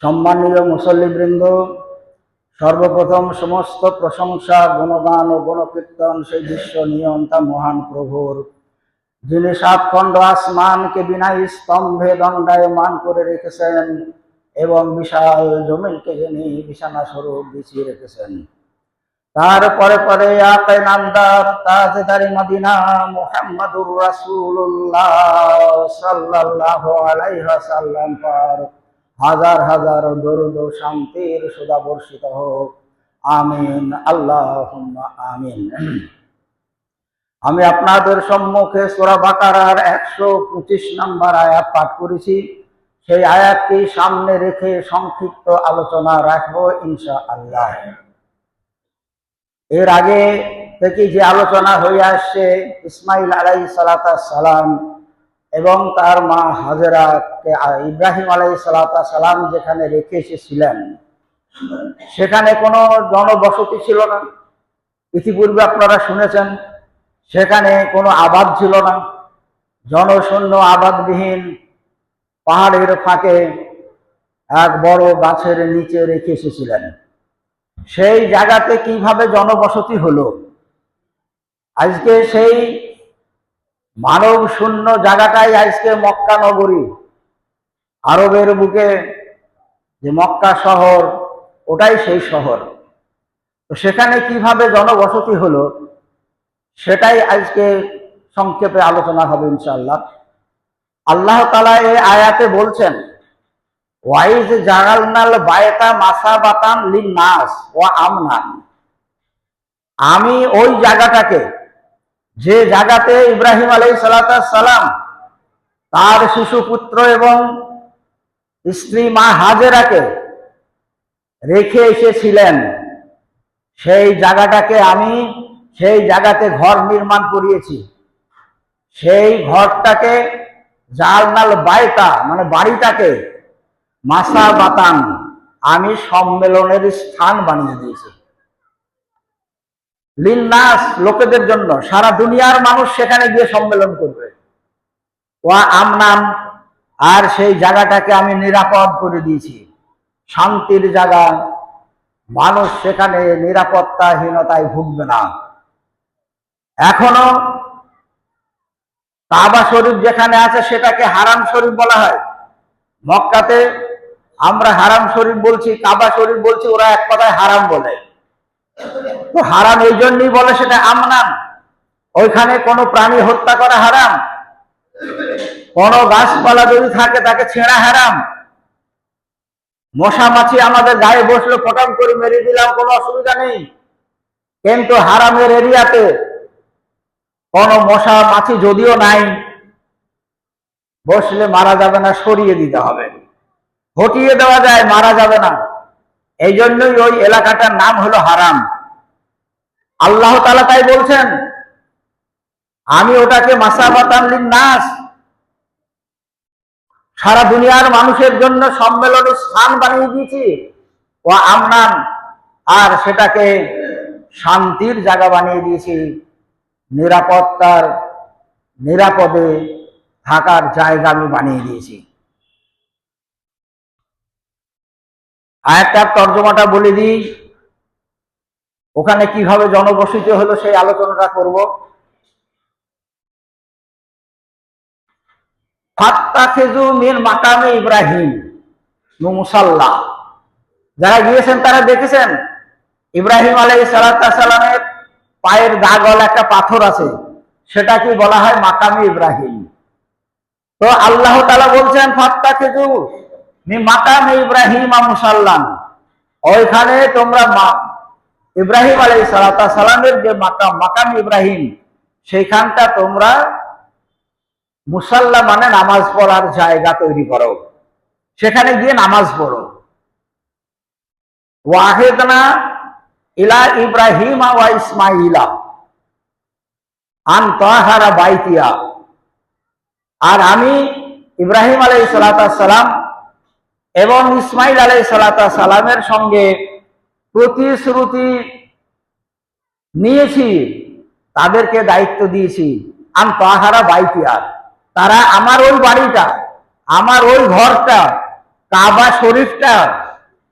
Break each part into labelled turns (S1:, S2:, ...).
S1: সম্মানীয় মুসল্লিবৃন্দ, সর্বপ্রথম সমস্ত প্রশংসা, গুণগান ও গণকীর্তন সেই বিশ্ব নিয়ন্তা মহান প্রভুর, যিনি সাতখণ্ড আসমানকে বিনা স্তম্ভে দণ্ডায়মান করে রেখেছেন এবং বিশাল জমিনকে যিনি বিছানা স্বরূপ বিছিয়ে রেখেছেন। তারপরে পরে আকে নামদার তাজদারি মদিনা মুহাম্মাদুর রাসূলুল্লাহ সাল্লাল্লাহু আলাইহি ওয়াসাল্লাম পর হাজার হাজার দরুদ ও শান্তির সুধা বর্ষিত হোক। আমিন, আল্লাহুম্মা আমিন। আমি আপনাদের সম্মুখে সূরা বাকারার 125 নম্বর আয়াত পাঠ করেছি। সেই আয়াতটি সামনে রেখে সংক্ষিপ্ত আলোচনা রাখবো ইনশাআল্লাহ। এর আগে থেকে যে আলোচনা হয়ে আসছে ইসমাইল আলাইহিস সালাম এবং তার মা হাজেরাকে ইব্রাহিম আলাইহিস সালাম যেখানে রেখে এসেছিলেন সেখানে কোনো জনবসতি ছিল না। ইতিপূর্বে আপনারা শুনেছেন সেখানে কোনো আবাদ ছিল না, জনশূন্য আবাদবিহীন পাহাড়ের ফাঁকে এক বড় গাছের নিচে রেখে এসেছিলেন। সেই জায়গাতে কিভাবে জনবসতি হলো? আজকে সেই মানব শূন্য জায়গাটাই আজকে মক্কা নগরী। আরবের বুকে যে মক্কা শহর, ওটাই সেই শহর। তো সেখানে কিভাবে জনবসতি হলো সেটাই আজকে সংক্ষেপে আলোচনা হবে ইনশাআল্লাহ। আল্লাহ তাআলা এই আয়াতে বলছেন, ওয়াইজ জাগালনাল বায়তা মাসাবাতান লিন্নাস ওয়া আমনান। আমি ওই জায়গাটাকে, যে জায়গাতে ইব্রাহিম আলাইহিস সালাম তার শিশুপুত্র এবং স্ত্রী মা হাজেরাকে রেখে এসেছিলেন, সেই জায়গাটাকে আমি সেই জায়গাতে ঘর নির্মাণ করিয়েছি। সেই ঘরটাকে জালনাল বায়তা মানে বাড়িটাকে মাসাবাতান আমি সম্মেলনের স্থান বানিয়ে দিয়েছি। লিন্নাস লোকেদের জন্য, সারা দুনিয়ার মানুষ সেখানে গিয়ে সম্মেলন করবে। ওয়া আমনান আর সেই জায়গাটাকে আমি নিরাপদ করে দিয়েছি, শান্তির জায়গা। মানুষ সেখানে নিরাপত্তাহীনতায় ভুগবে না। এখনো কাবা শরীফ যেখানে আছে সেটাকে হারাম শরীফ বলা হয়। মক্কাতে আমরা হারাম শরীফ বলছি, কাবা শরীফ বলছি, ওরা এক কথায় হারাম বলে। তো হারাম এই জন্যই বলে সেটা আমনান। ওইখানে কোনো প্রাণী হত্যা করা হারাম, কোনো গাছপালা যদি থাকে তাকে ছেঁড়া হারাম। মশা মাছি আমাদের গায়ে বসলে পটাম করে মেরে দিলাম, কোনো অসুবিধা নেই। কিন্তু হারামের এরিয়াতে কোনো মশা মাছি যদিও নাই, বসলে মারা যাবে না, সরিয়ে দিতে হবে। হটিয়ে দেওয়া যায়, মারা যাবে না। এই জন্যই ওই এলাকাটার নাম হলো হারাম। আল্লাহ তাআলা তাই বলছেন, আমি ওটাকে মাসাবাতান লিন্নাস সারা দুনিয়ার মানুষের জন্য সম্মেলনের স্থান বানিয়ে দিয়েছি। ও আমনান আর সেটাকে শান্তির জায়গা বানিয়ে দিয়েছি, নিরাপত্তার, নিরাপদে থাকার জায়গা আমি বানিয়ে দিয়েছি। আয়াতটার তর্জমাটা বলে দিই, ওখানে কিভাবে জনবসতি হলো সেই আলোচনাটা করব। ফাত্তাখিযু মিন মাকামে ইব্রাহিম মুসাল্লা। যারা গিয়েছেন তারা দেখেছেন ইব্রাহিম আলাইহিস সালামের পায়ের দাগওয়ালা একটা পাথর আছে, সেটা কি বলা হয় মাকামে ইব্রাহিম। তো আল্লাহ তাআলা বলছেন ফাত্তাখিযু মিন মাকামে ইব্রাহিম মুসাল্লান, ওইখানে তোমরা ইব্রাহিম আলাইহিস সালামের যে মাকাম ইব্রাহিম, সেইখানটা তোমরা মুসাল্লা মানে নামাজ পড়ার জায়গা তৈরি করো, সেখানে গিয়ে নামাজ পড়ো। ওয়াহিদনা ইলা ইব্রাহিম ওয়া ইসমাইলা আন তাহারা বাইতিয়া। আর আমি ইব্রাহিম আলাইহিস সালাম এবং ইসমাইল আলাইহিস সালামের সঙ্গে প্রতিশ্রুতি নিয়েছি, তাদেরকে দায়িত্ব দিয়েছি আন তাহারা বাইতিয়া, তারা আমার ওই বাড়িটা, আমার ওই ঘরটা কাবা শরীফটা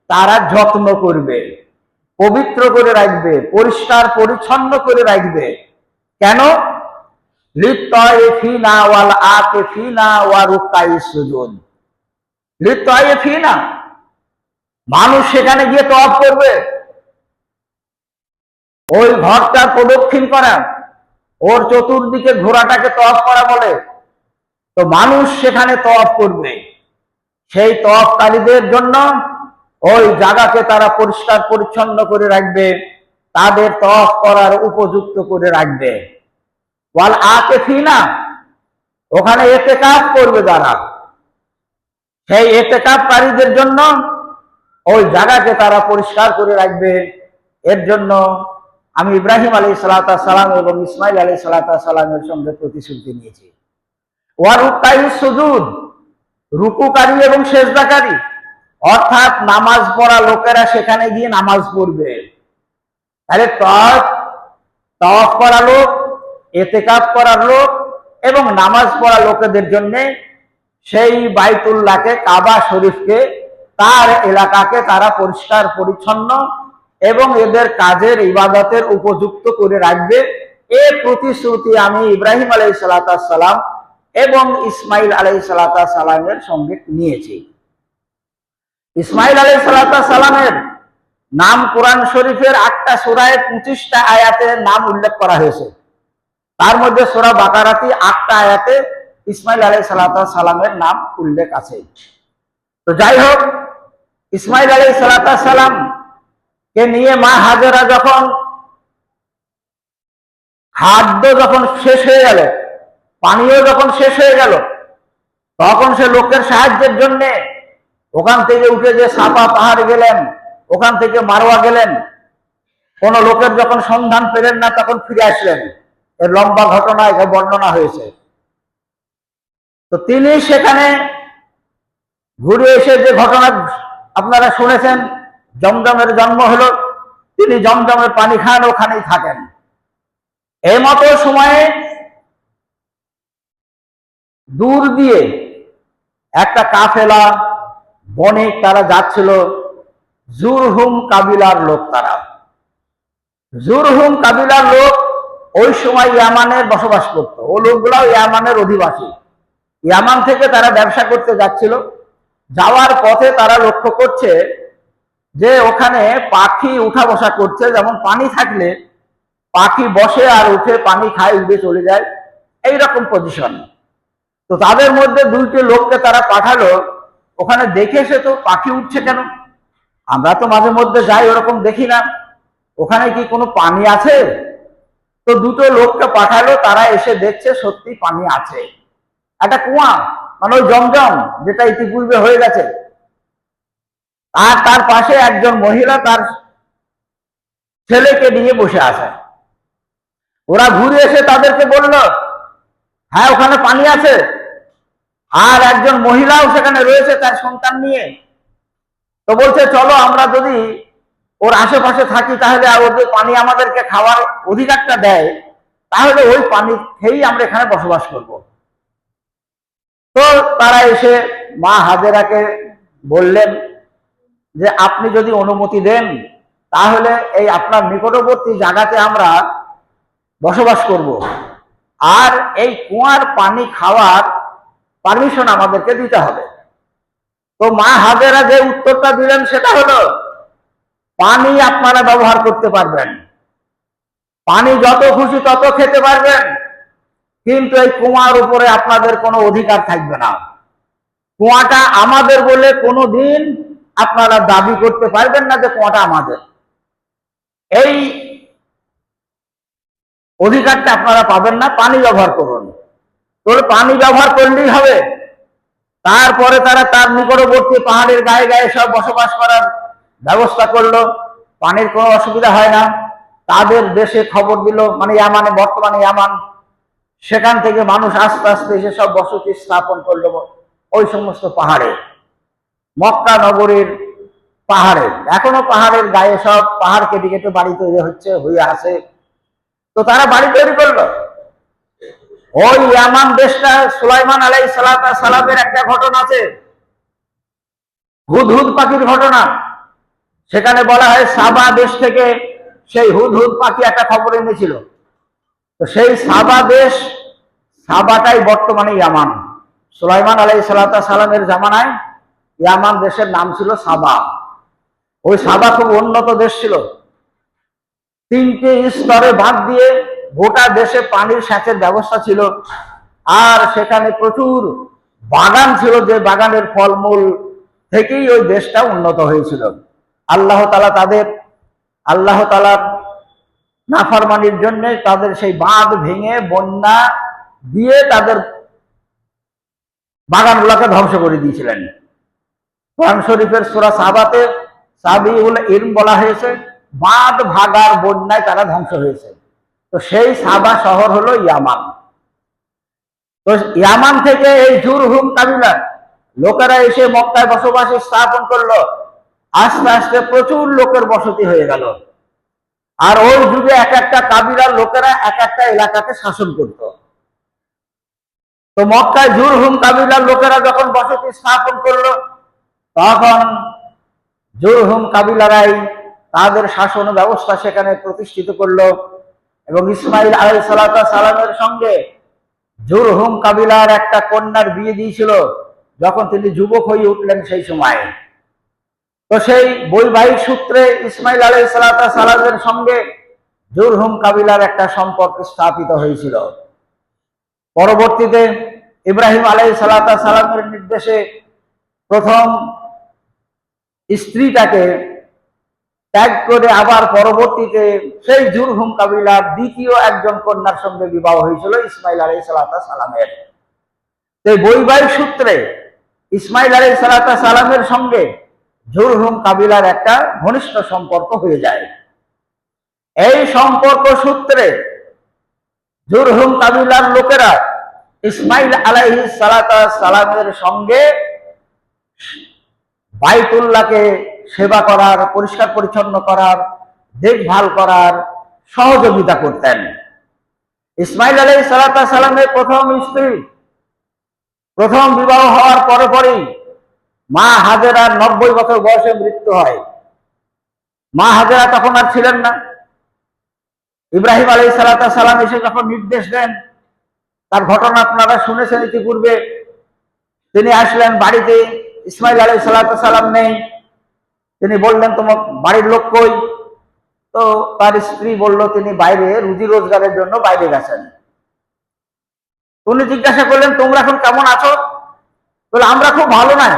S1: তারা যত্ন করবে, পবিত্র করে রাখবে, পরিষ্কার পরিচ্ছন্ন করে রাখবে। কেন? লিত্তাইফিনা ওয়াল আকিফিনা ওয়া রুকাইস সুজুদ। লিত্তাইফিনা, মানুষ সেখানে গিয়ে তওয়াফ করবে, ওই ঘরটা প্রদক্ষিণ করা, ওর চতুর্দিকে ঘোড়াটাকে তওয়াফ করা বলে। তো মানুষ সেখানে তওয়াফ করবে, সেই তওয়াফকারীদের জন্য ওই জায়গাকে তারা পরিষ্কার পরিচ্ছন্ন করে রাখবে, তাদের তওয়াফ করার উপযুক্ত করে রাখবে। ওয়াল আকিফিনা, ওখানে ইতিকাফ করবে যারা, সেই ইতিকাফকারীদের জন্য ওই জায়গাকে তারা পরিষ্কার করে রাখবে। এর জন্য আমি ইব্রাহিম আলাইহিস সালাম এবং ইসমাইল আলাইহিস সালামের সঙ্গে প্রতিশ্রুতি নিয়েছি। ওয়া রুকাইস সুজুদ, রুকুকারী এবং সেজদাকারী, অর্থাৎ নামাজ পড়া লোকেরা সেখানে গিয়ে নামাজ পড়বে। তাহলে তওয়াফ করা লোক, ইতিকাফ করার লোক এবং নামাজ পড়া লোকেদের জন্য সেই বাইতুল্লাহকে, কাবা শরীফকে, তার এলাকাকে তারা পরিষ্কার পরিচ্ছন্ন এবং এদের কাজের ইবাদতের উপযুক্ত করে রাখবে। এই প্রতিশ্রুতি আমি ইব্রাহিম আলাইহিস সালাম এবং ইসমাইল আলাইহিস সালামের সঙ্গে নিয়েছি। ইসমাইল আলাইহিস সালামের নাম কোরআন শরীফের 8টা সূরায় 25টা আয়াতে নাম উল্লেখ করা হয়েছে। তার মধ্যে সূরা বাকারাতে 8টা আয়াতে ইসমাইল আলাইহিস সালামের নাম উল্লেখ আছে। তো যাই হোক, ইসমাইল আলাইহিস সালাম কে নিয়ে মা হাজেরা যখন খাদ্য যখন শেষ হয়ে গেল, পানীয় যখন শেষ হয়ে গেল, তখন সে লোকের সাহায্যের জন্য ওখান থেকে উঠে যে সাফা পাহাড় গেলেন, ওখান থেকে মারোয়া গেলেন। কোন লোকের যখন সন্ধান পেলেন না, তখন ফিরে আসলেন। এর লম্বা ঘটনা এখানে বর্ণনা হয়েছে। তো তিনি সেখানে ঘুরে এসে যে ঘটনা আপনারা শুনেছেন, জমজমের জন্ম হলো, তিনি জমজমের পানি খান, ওখানেই থাকেন। এই মতো সময়ে দূর দিয়ে একটা কাফেলা বণিক তারা যাচ্ছিল, জুরহুম কাবিলার লোক। তারা জুরহুম কাবিলার লোক ওই সময় ইয়ামানের বসবাস করত। ও লোকগুলাও ইয়ামানের অধিবাসী। ইয়ামান থেকে তারা ব্যবসা করতে যাচ্ছিল। যাওয়ার পথে তারা লক্ষ্য করছে যে ওখানে পাখি উঠা বসা করছে, যেমন পানি থাকলে পাখি বসে আর উঠে, পানি খায়, উঠে চলে যায়, এইরকম পজিশন। তো তাদের মধ্যে 2টি লোককে তারা পাঠালো, ওখানে দেখে এসে তো পাখি উঠছে কেন, আমরা তো মাঝে মধ্যে যাই, ওরকম দেখি না, ওখানে কি কোনো পানি আছে? তো 2টো লোককে পাঠালো, তারা এসে দেখছে সত্যি পানি আছে, একটা কুয়া, মানে ওই জমজম যেটা ইতিপূর্বে হয়ে গেছে। আর তার পাশে একজন মহিলা তার ছেলেকে নিয়ে বসে আছে। ওরা ঘুরে এসে তাদেরকে বলল, হ্যাঁ ওখানে পানি আছে। আর একজন মহিলাও সেখানে রয়েছে তার সন্তান নিয়ে। তো বলছে, চলো আমরা যদি ওর আশেপাশে থাকি, তাহলে ওদের পানি আমাদেরকে খাওয়ার অধিকারটা দেয়, তাহলে ওই পানি খেয়েই আমরা এখানে বসবাস করব। তো তারা এসে মা হাজেরাকে বললেন যে আপনি যদি অনুমতি দেন, তাহলে এই আপনার নিকটবর্তী জায়গাতে আমরা বসবাস করব, আর এই কুয়ার পানি খাওয়ার পারমিশন আমাদেরকে দিতে হবে। তো মা হাজেরা যে উত্তরটা দিলেন সেটা হলো, পানি আপনারা ব্যবহার করতে পারবেন, পানি যত খুশি তত খেতে পারবেন, কিন্তু এই কুয়ার উপরে আপনাদের কোনো অধিকার থাকবে না। কুয়াটা আমাদের বলে কোনোদিন আপনারা দাবি করতে পারবেন না যে কুয়াটা আমাদের। এই অধিকারটা আপনারা পাবেন না, পানি ব্যবহার করুন। তো পানি ব্যবহার করলেই হবে। তারপরে তারা তার নিকটবর্তী পাহাড়ের গায়ে গায়ে সব বসবাস করার ব্যবস্থা করলো, পানির কোনো অসুবিধা হয় না। তাদের দেশে খবর দিল, মানে ইয়ামানে, বর্তমানে ইয়ামান, সেখান থেকে মানুষ আস্তে আস্তে এসে সব বসতি স্থাপন করলো ওই সমস্ত পাহাড়ে, মক্কা নগরীর পাহাড়ে। এখনো পাহাড়ের গায়ে সব পাহাড় কেটে কেটে বাড়ি তৈরি হচ্ছে, হয়ে আছে। তো তারা বাড়ি তৈরি করলো। ওই ইয়ামান দেশটা সুলাইমান আলাইহিস সালামের একটা ঘটনা আছে। হুদহুদ পাখির ঘটনা। সেখানে বলা হয় সাবা দেশ থেকে সেই হুদহুদ পাখি একটা খবর এনেছিল। তো সেই সাবা দেশ, সাবাটাই বর্তমানে ইয়ামান। সুলাইমান আলাইহিস সালামের জামানায় ইয়ামান দেশের নাম ছিল সাবা। ওই সাবা খুব উন্নত দেশ ছিল। 3টে স্তরে ভাগ দিয়ে গোটা দেশে পানির সেচের ব্যবস্থা ছিল। আর সেখানে প্রচুর বাগান ছিল, যে বাগানের ফলমূল থেকেই ওই দেশটা উন্নত হয়েছিল। আল্লাহ তাআলার নাফরমানির জন্য তাদের সেই বাঁধ ভেঙে বন্যা দিয়ে তাদের বাগানগুলোকে ধ্বংস করে দিয়েছিলেন। কোরআন শরীফের সূরা সাবাতে সাবিউল ইলম বলা হয়েছে, বাঁধ ভাগার বন্যায় তারা ধ্বংস হয়েছে। তো সেই সাবা শহর হলো ইয়ামান। তো ইয়ামান থেকে এই জুরহুম কাবিলার লোকেরা এসে মক্কায় বসবাস স্থাপন করলো। আস্তে আস্তে প্রচুর লোকের বসতি হয়ে গেল। আর ওই যুগে এক একটা কাবিলার লোকেরা এক একটা এলাকাকে শাসন করত। তো মক্কায় জুরহুম কাবিলার লোকেরা যখন বসতি স্থাপন করলো, তখন জুরহুম কাবিলারাই তাদের শাসন ব্যবস্থা সেখানে প্রতিষ্ঠিত করলো। এবং ইসমাইল আলাইহিস সালামের সঙ্গে জুরহুম কাবিলার একটা কন্যার বিয়ে দিয়েছিল যখন তিনি যুবক হয়ে উঠলেন সেই সময়। তো সেই বৈবাহিক সূত্রে ইসমাইল আলাইহিস সালামের সঙ্গে জুরহুম কাবিলার একটা সম্পর্ক স্থাপিত হয়েছিল। পরবর্তীতে ইব্রাহিম আলাইহিস সালামের নির্দেশে প্রথম স্ত্রীটাকে ত্যাগ করে আবার পরবর্তীতে সেই জুরহুম কাবিলার দ্বিতীয় একজন কন্যার সঙ্গে বিবাহ হয়েছিল ইসমাইল আলাইহিস সালামের। এই বৈবাহিক সূত্রে ইসমাইল আলাইহিস সালামের সঙ্গে জুরহুম কাবিলার একটা ঘনিষ্ঠ সম্পর্ক হয়ে যায়। এই সম্পর্ক সূত্রে জুরহুম কাবিলার লোকেরা ইসমাইল আলাইহিস সালামের সঙ্গে বাইতুল্লাহকে সেবা করার, পরিষ্কার পরিচ্ছন্ন করার, দেখভাল করার সহযোগিতা করতেন। ইসমাইল আলাইহিস সালামের প্রথম স্ত্রী প্রথম বিবাহ হওয়ার পরপরই মা হাজেরার 90 বছর বয়সে মৃত্যু হয়। মা হাজেরা তখন আর ছিলেন না। ইব্রাহিম আলাইহিস সালাম এসে যখন নির্দেশ দেন, তার ঘটনা আপনারা শুনেছেন ইতিপূর্বে, তিনি আসলেন বাড়িতে, ইসমাইল আলাইহিস সালাম নেই। তিনি বললেন, তোমার বাড়ির লোক কই? তো তার স্ত্রী বলল তিনি বাইরে রুজি রোজগারের জন্য বাইরে গেছেন। উনি জিজ্ঞাসা করলেন, তোমরা এখন কেমন আছো? বলে, আমরা খুব ভালো নাই,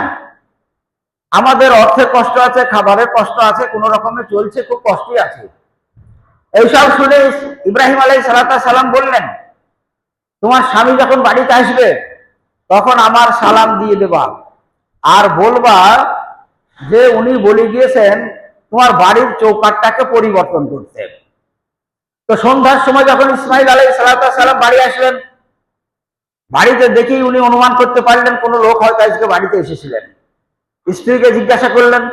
S1: আমাদের অর্থের কষ্ট আছে, খাবারের কষ্ট আছে, কোন রকমে চলছে, খুব কষ্টই আছে। এইসব শুনে ইব্রাহিম আলাইহিস সালাম বললেন, তোমার স্বামী যখন বাড়িতে আসবে তখন আমার সালাম দিয়ে দেবা, আর বলবা যে উনি বলে গিয়েছেন তোমার বাড়ির চৌকাঠটাকে পরিবর্তন করতে। তো সন্ধ্যার সময় যখন ইসমাইল আলাইহিস সালাম বাড়ি আসলেন, বাড়িতে দেখেই উনি অনুমান করতে পারলেন কোন লোক হয়তো আজকে বাড়িতে এসেছিলেন। স্ত্রীকে জিজ্ঞাসা করলেন,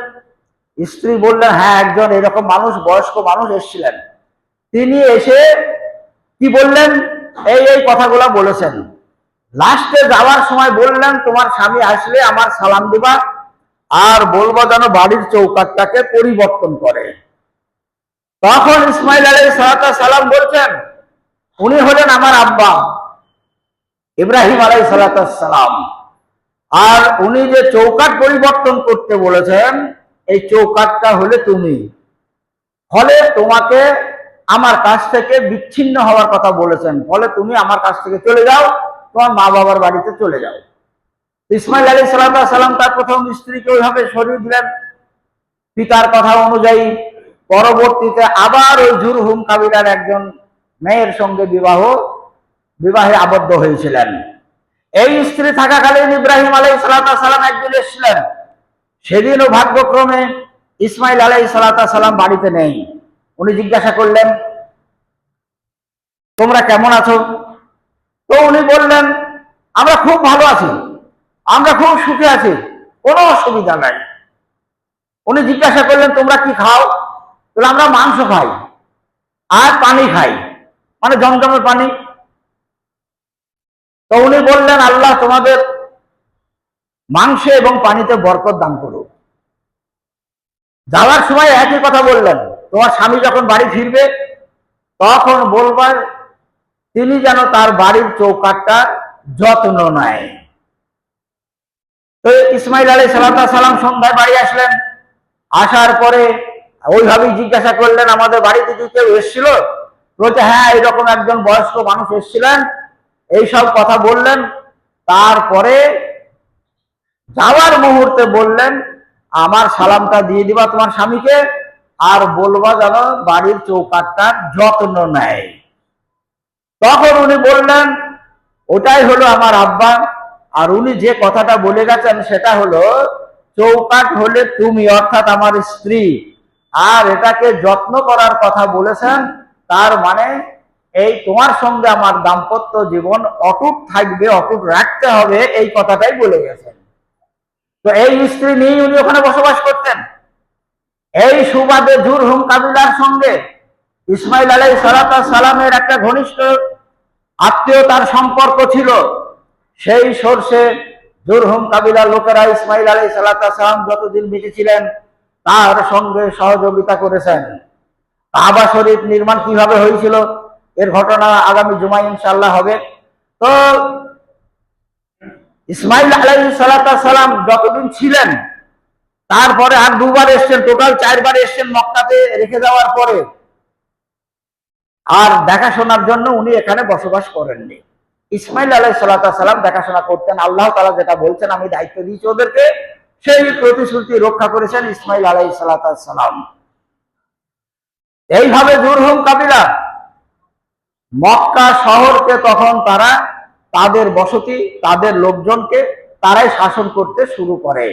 S1: স্ত্রী বললেন, হ্যাঁ, একজন এরকম মানুষ, বয়স্ক মানুষ এসেছিলেন। তিনি এসে কি বললেন, এই কথাগুলো বলেছেন। লাস্টে যাওয়ার সময় বললেন, তোমার স্বামী আসলে আমার সালাম দিবা, আর বলবো যেন বাড়ির চৌকাঠটাকে পরিবর্তন করে। তখন ইসমাইল আলাইহিস সালাম বলছেন, উনি হলেন আমার আব্বা ইব্রাহিম আলাইহিস সালাম, আর উনি যে চৌকাঠ পরিবর্তন করতে বলেছেন, এই চৌকাঠটা হলে তুমি। ফলে তোমাকে আমার কাছ থেকে বিচ্ছিন্ন হওয়ার কথা বলেছেন, ফলে তুমি আমার কাছ থেকে চলে যাও, তোমার মা বাবার বাড়িতে চলে যাও। ইসমাইল আলাইহিস সালাম তার প্রথম স্ত্রীকে ওইভাবে সরিয়ে দিলেন পিতার কথা অনুযায়ী। পরবর্তীতে আবার ওই জুরহুম কাবিলার একজন মেয়ের সঙ্গে বিবাহে আবদ্ধ হয়েছিলেন। এই স্ত্রী থাকাকালীন ইব্রাহিম আলাইহিস সালাম একদিন এসেছিলেন। সেদিনও ভাগ্যক্রমে ইসমাইল আলাইহিস সালাম বাড়িতে নেই। উনি জিজ্ঞাসা করলেন, তোমরা কেমন আছো? তো উনি বললেন, আমরা খুব ভালো আছি, আমরা খুব সুখে আছি, কোনো অসুবিধা নাই। উনি জিজ্ঞাসা করলেন, তোমরা কি খাও? বলে, আমরা মাংস খাই আর পানি খাই, মানে জমজমের পানি। তো উনি বললেন, আল্লাহ তোমাদের মাংসে এবং পানিতে বরকত দান করুক। যাওয়ার সময় একই কথা বললেন, তোমার স্বামী যখন বাড়ি ফিরবে তখন বলবার তিনি যেন তার বাড়ির চৌকাঠটা যত্ন নেয়। তো ইসমাইল আলাইহিস সালাম সন্ধ্যায় বাড়ি আসলেন। আসার পরে ওইভাবেই জিজ্ঞাসা করলেন, আমাদের বাড়িতে কি কেউ এসেছিল? বলছে হ্যাঁ, এরকম একজন বয়স্ক মানুষ এসেছিলেন। এইসব কথা বললেন। তারপরে যাওয়ার মুহূর্তে বললেন, আমার সালামটা দিয়ে দিবা তোমার স্বামীকে, আর বলবা যেন বাড়ির চৌকাঠটার যত্ন নেয়। তখন উনি বললেন, ওটাই হলো আমার আব্বা। আর উনি যে কথাটা বলে গেছেন সেটা হলো, চৌকাঠ হলে তুমি, অর্থাৎ আমার স্ত্রী, আর এটাকে যত্ন করার কথা বলেছেন। তার মানে এই তোমার সঙ্গে আমার দাম্পত্য জীবন অটুট থাকবে, অটুট রাখতে হবে, এই কথাটাই বলে গেছেন। তো এই স্ত্রী নিয়েই উনি ওখানে বসবাস করতেন। এই সুবাদে জুরহুম কাবিলার সঙ্গে ইসমাইল আলাইহিস সালামের একটা ঘনিষ্ঠ আত্মীয়তার সম্পর্ক ছিল। সেই সোর্সে জুরহুম কাবিলার লোকেরা ইসমাইল আলাইহিস সালাম যতদিন বেঁচে ছিলেন তার সঙ্গে সহযোগিতা করেছেন। কাবা শরীফ নির্মাণ কিভাবে হয়েছিল এর ঘটনা আগামী জুমায় ইনশাআল্লাহ হবে। তো ইসমাইল আলাইহিস সালাম যতদিন ছিলেন, তারপরে আর দুবার এসছেন, টোটাল 4 বার এসছেন মক্কাতে রেখে যাওয়ার পরে, আর দেখাশোনার জন্য উনি এখানে বসবাস করেননি। ইসমাইল আলাইহিস সালাম দেখাশোনা করতেন। আল্লাহ তাআলা যেটা বলছেন, আমি দায়িত্ব দিয়েছি ওদেরকে, সেই প্রতিশ্রুতি রক্ষা করেছেন ইসমাইল আলাইহিস সালাম। এইভাবে জুরহুম কাবিলা মক্কা শহরকে তখন তারা তাদের বসতি, তাদের লোকজনকে তারাই শাসন করতে শুরু করে।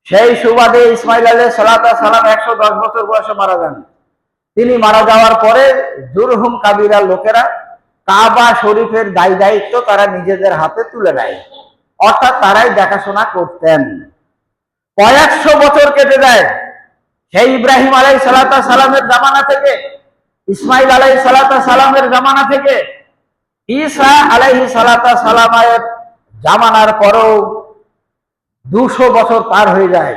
S1: সেই সুবাদে ইসমাইল আলাইহিস সালাম 110 বছর বয়সে মারা যান। তিনি মারা যাওয়ার পরে জুরহুম কাবিলার লোকেরা কাবা শরীফের দায় দায়িত্ব তারা নিজেদের হাতে তুলে নেয়, অর্থাৎ তারাই দেখাশোনা করতেন। কয়েকশো বছর কেটে যায়। সেই ইব্রাহিম আলাইহিস সালামের জামানা থেকে, ইসমাইল আলাইহিস সালামের জামানা থেকে ঈসা আলাইহিস সালামের জামানার পরেও 200 বছর পার হয়ে যায়।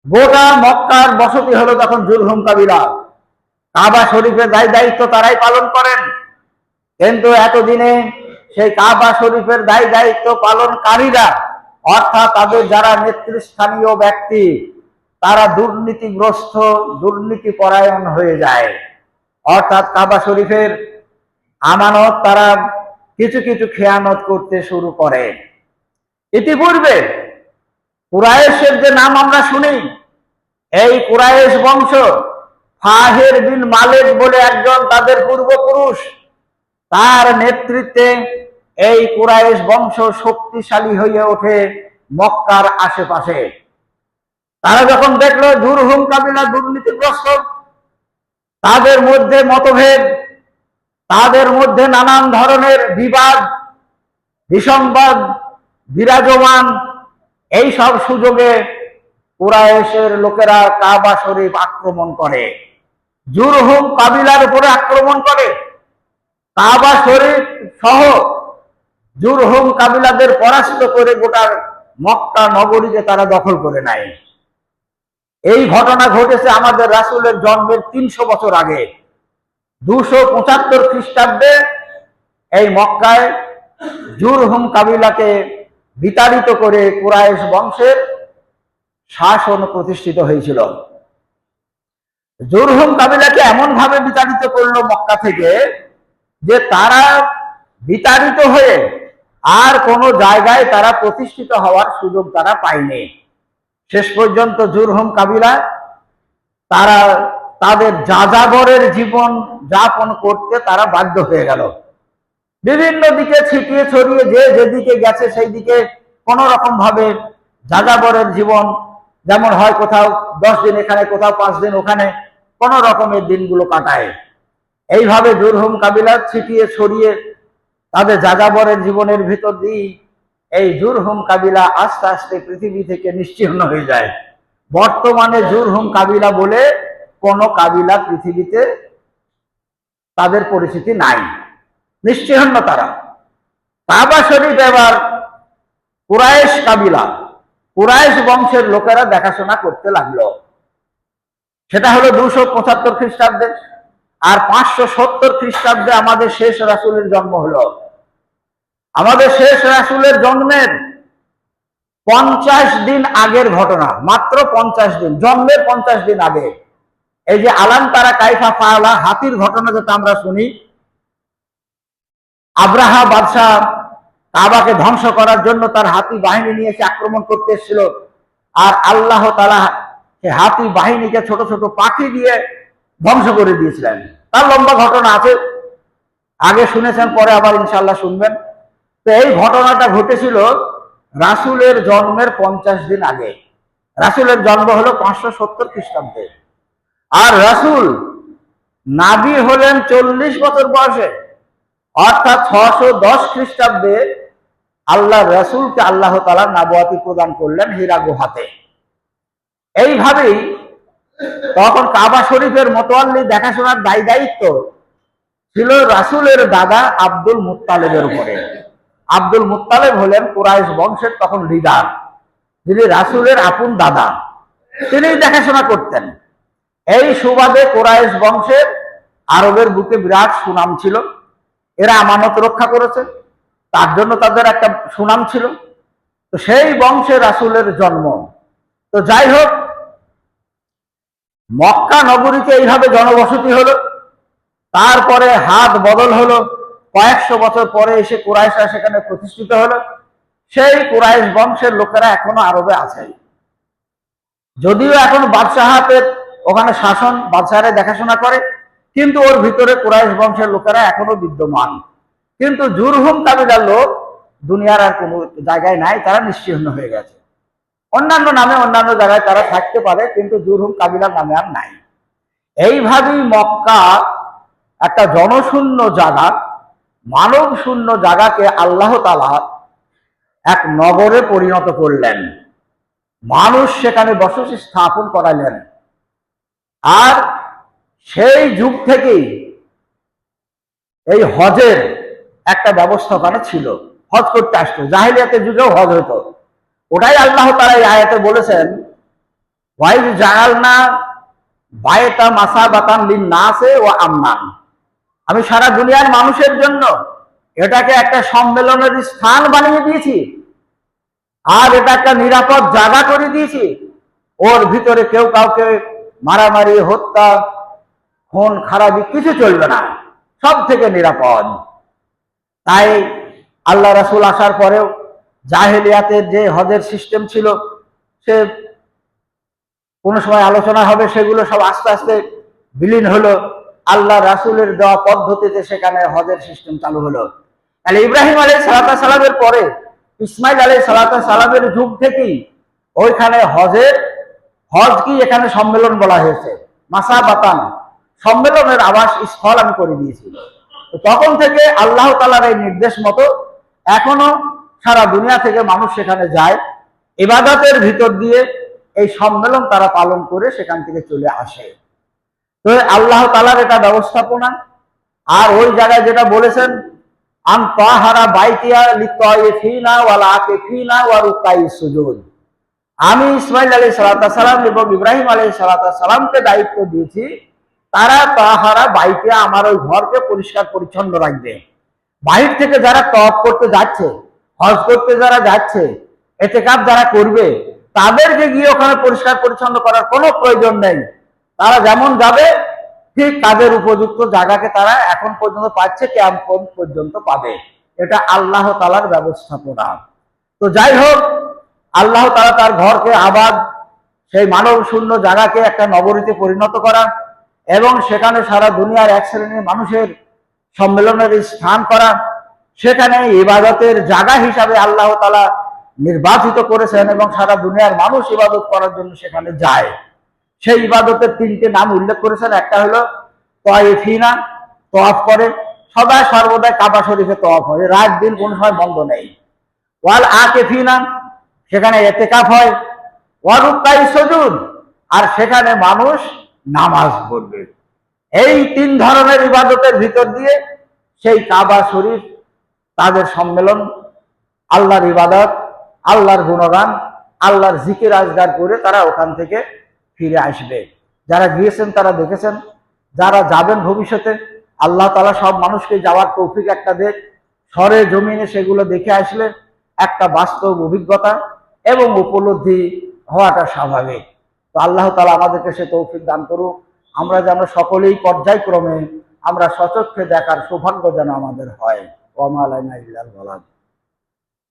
S1: গোটা মক্কার বসতি হলো তখন জুরহুম কাবিলা। কাবা শরীফের দায় দায়িত্ব তারাই পালন করেন। কিন্তু এতদিনে সেই কাবা শরীফের দায় দায়িত্ব পালনকারীরা, অর্থাৎ তাদের যারা নেতৃস্থানীয় ব্যক্তি, তারা দুর্নীতিগ্রস্ত, দুর্নীতি পরায়ণ হয়ে যায়। অর্থাৎ কাবা শরীফের আমানত তারা কিছু কিছু খেয়ানত করতে শুরু করে। ইতিপূর্বে কুরাইশের যে নাম আমরা শুনি, এই কুরাইশ বংশ, ফাহের বিন মালিক বলে একজন তাদের পূর্বপুরুষ, তার নেতৃত্বে এই কুরাইশ বংশ শক্তিশালী হয়ে ওঠে মক্কার আশেপাশে। তারা যখন দেখলো জুরহুম কাবিলা দুর্নীতিগ্রস্ত, তাদের মধ্যে মতভেদ, তাদের মধ্যে নানান ধরনের বিবাদ বিসংবাদ বিরাজমান, এই সব সুযোগে কুরাইশের লোকেরা কাবা শরীফ আক্রমণ করে, জুরহুম কাবিলার উপরে আক্রমণ করে। কাবা শরীফ সহ জুরহুম কাবিলাদের পরাস্ত করে গোটা মক্কা নগরীকে তারা দখল করে নেয়। এই ঘটনা ঘটেছে আমাদের রাসূলের জন্মের 300 বছর আগে। 275 খ্রিস্টাব্দে এই মক্কায় জুরহুম কাবিলাকে বিতাড়িত করে কুরাইশ বংশের শাসন প্রতিষ্ঠিত হয়েছিল। জুরহুম কাবিলাকে এমন ভাবে বিতাড়িত করলো মক্কা থেকে যে তারা বিতাড়িত হয়ে আর কোনো জায়গায় তারা প্রতিষ্ঠিত হওয়ার সুযোগ তারা পায়নি। শেষ পর্যন্ত জুরহুম কাবিলা তারা তাদের যাযাবরের জীবন যাপন করতে তারা বাধ্য হয়ে গেল। বিভিন্ন দিকে ছিটিয়ে ছড়িয়ে যে যেদিকে গেছে সেই দিকে কোন রকম ভাবে যাযাবরের জীবন, যেমন হয় কোথাও 10 দিন এখানে, কোথাও 5 দিন ওখানে, কোন রকমের দিনগুলো কাটায়। এইভাবে জুরহুম কাবিলা ছিটিয়ে ছড়িয়ে তাদের যাযাবরের জীবনের ভিতর দিয়ে এই জুরহুম কাবিলা আস্তে আস্তে পৃথিবী থেকে নিশ্চিহ্ন হয়ে যায়। বর্তমানে জুরহুম কাবিলা বলে কোন কাবিলা পৃথিবীতে তাদের পরিচিতি নাই, নিশ্চিহ্ন তারা। কাবা শরীফ এবার কুরাইশ কাবিলা কুরাইশ বংশের লোকেরা দেখাশোনা করতে লাগলো। সেটা হলো 275 খ্রিস্টাব্দে। আর 570 খ্রিস্টাব্দে আমাদের শেষ রাসূলের জন্ম হলো। আমাদের শেষ রাসূলের জন্মের 50 দিন আগের ঘটনা, মাত্র 50 দিন, জন্মের 50 দিন আগে এই যে আলাম তারা কাইফা ফাআলা, হাতির ঘটনা যেটা আমরা শুনি, আব্রাহা বাদশাহ কাবাকে ধ্বংস করার জন্য তার হাতি বাহিনী নিয়ে এসে আক্রমণ করতে এসেছিল, আর আল্লাহ তাআলা সে হাতি বাহিনীকে ছোট ছোট পাখি দিয়ে ধ্বংস করে দিয়েছিলেন। তার লম্বা ঘটনা আছে, আগে শুনেছেন, পরে আবার ইনশাআল্লাহ শুনবেন। তো এই ঘটনাটা ঘটেছিল রাসূলের জন্মের 50 দিন আগে। রাসূলের জন্ম হলো 570 খ্রিস্টাব্দে, আর রাসূল নাবী হলেন 40 বছর বয়সে, অর্থাৎ 610 খ্রিস্টাব্দে আল্লাহ রাসূলকে আল্লাহ তাআলা নবুয়তি প্রদান করলেন হীরা গুহাতে। এইভাবেই তখন কাবা শরীফের মোতাওয়াল্লি দেখাশোনার দায়িত্ব ছিল রাসূলের দাদা আব্দুল মুত্তালিবের উপরে। আব্দুল মুত্তালিব হলেন কুরাইশ বংশের তখন লিডার, যিনি রাসূলের আপন দাদা, তিনি দেখাশোনা করতেন। এই সুবাদে কুরাইশ বংশের আরবের বুকে বিরাট সুনাম ছিল। এরা আমানত রক্ষা করেছে, তার জন্য তাদের একটা সুনাম ছিল। তো সেই বংশে রাসূলের জন্ম। তো যাই হোক, মক্কা নগরীতে এইভাবে জনবসতি হলো। তারপরে হাত বদল হলো, কয়েকশো বছর পরে এসে কুরাইশরা সেখানে প্রতিষ্ঠিত হলো। সেই কুরাইশ বংশের লোকেরা এখনো আরবে আছে, যদিও এখন বাদশাহের ওখানে শাসন, বাদশাহরে দেখাশোনা করে, কিন্তু ওর ভিতরে কুরাইশ বংশের লোকেরা এখনো বিদ্যমান। কিন্তু জুরহুম কাবিলার লোক দুনিয়ার আর কোনো জায়গায় নাই, তারা নিশ্চিহ্ন হয়ে গেছে। অন্যান্য নামে অন্যান্য জায়গায় তারা থাকতে পারে, কিন্তু জুরহুম কাবিলার নামে আর নাই। এইভাবেই মক্কা একটা জনশূন্য জায়গা, মানব শূন্য জায়গাকে আল্লাহ তাআলা এক নগরে পরিণত করলেন, মানুষ সেখানে বসতি স্থাপন করালেন। আর সেই যুগ থেকেই এই হজের একটা ব্যবস্থাপনা ছিল, হজ করতে আসতো। জাহেলিয়াতের যুগেও হজ হতো। ওটাই আল্লাহ তাআলা এই আয়াতে বলেছেন, ওয়াইজ জাআলনা বায়তা মাসাবাতান লিন-নাসি ওয়া আমনান। আমি সারা দুনিয়ার মানুষের জন্য এটাকে একটা সম্মেলনের স্থান বানিয়ে দিয়েছি, আর এটা একটা নিরাপদ জায়গা করে দিয়েছি। ওর ভিতরে কেউ কাউকে মারামারি, হত্যা, খুন খারাপি কিছু চলবে না, সব থেকে নিরাপদ। তাই আল্লাহ রাসূল আসার পরেও জাহেলিয়াতের যে হজের সিস্টেম ছিল, সে কোনো সময় আলোচনা হবে, সেগুলো সব আস্তে আস্তে বিলীন হলো। আল্লাহ রাসূলের দেওয়া পদ্ধতিতে সেখানে হজের সিস্টেম চালু হলো। তাহলে ইব্রাহিম আলাইহিস সালামের পরে ইসমাইল আলাইহিস সালামের যুগ থেকেই ওইখানে হজ কি এখানে সম্মেলন বলা হয়েছে, মাসাবাতান, সম্মেলনের আবাস স্থল আমি করে দিয়েছি। তখন থেকে আল্লাহ তাআলার এই নির্দেশ মতো এখনো সারা দুনিয়া থেকে মানুষ সেখানে যায়, ইবাদতের ভিতর দিয়ে এই সম্মেলন তারা পালন করে সেখান থেকে চলে আসে। তো আল্লাহ তাআলার এটা ব্যবস্থাপনা। আর ওই জায়গায় যেটা বলেছেন, আন তাহারা বাইতিয়া লিতাইফিনা ওয়াল আকিফিনা ওয়া রুকাইস সুজুদ, আমি ইসমাইল আলাইহিস সালাম এবং ইব্রাহিম আলাইহিস সালামকে দায়িত্ব দিয়েছি, তারা তাহারা বাইতিয়া, আমার ওই ঘরকে পরিষ্কার পরিচ্ছন্ন রাখবে। বাহির থেকে যারা তওয়াফ করতে যাচ্ছে, হজ করতে যারা যাচ্ছে, ইতিকাফ যারা করবে, তাদেরকে গিয়ে ওখানে পরিষ্কার পরিচ্ছন্ন করার কোনো প্রয়োজন নেই। তারা যেমন যাবে ঠিক কাজের উপযুক্ত জায়গাকে তারা এখন পর্যন্ত পাচ্ছে, কিয়ামত পর্যন্ত পাবে। এটা আল্লাহ তাআলার ব্যবস্থাপনা। তো যাই হোক, আল্লাহ তাআলা তার ঘরকে আবাদ, সেই মানব শূন্য জায়গাকে একটা নগরীতে পরিণত করা এবং সেখানে সারা দুনিয়ার এক শ্রেণীর মানুষের সম্মেলনের স্থান করা, সেখানে ইবাদতের জায়গা হিসাবে আল্লাহ তাআলা নির্বাচিত করেছেন এবং সারা দুনিয়ার মানুষ ইবাদত করার জন্য সেখানে যায়। সেই ইবাদতের 3টে নাম উল্লেখ করেছেন। একটা হলো তাওয়াফিনা, তওয়াফ করে, সদা সর্বদাই কাবা শরীফে তওয়াফ হয়, রাত দিন কোনো সময় বন্ধ নেই। ওয়াল আকিফিনা, সেখানে ইতিকাফ হয়। ওয়া রুকাইস সুজুদ, আর সেখানে মানুষ নামাজ পড়বে। এই 3 ধরনের ইবাদতের ভিতর দিয়ে সেই কাবা শরীফ তাদের সম্মেলন, আল্লাহর ইবাদত, আল্লাহর গুণগান, আল্লাহর জিকির আজগার করে তারা ওখান থেকে ফিরে আসবে। যারা গিয়েছেন তারা দেখেছেন, যারা যাবেন ভবিষ্যতে আল্লাহ তাআলা সব মানুষকে যাওয়ার তৌফিক একটা দেখ, সরে জমিনে সেগুলো দেখে আসলে একটা বাস্তব অভিজ্ঞতা এবং উপলব্ধি হওয়াটা স্বাভাবিক। তো আল্লাহ তাআলা আমাদেরকে সে তৌফিক দান করুক, আমরা যেন সকলেই পর্যায়ক্রমে আমরা সচক্ষে দেখার সৌভাগ্য যেন আমাদের হয়। ওয়া মা আলাইনা ইল্লাল বালাগ।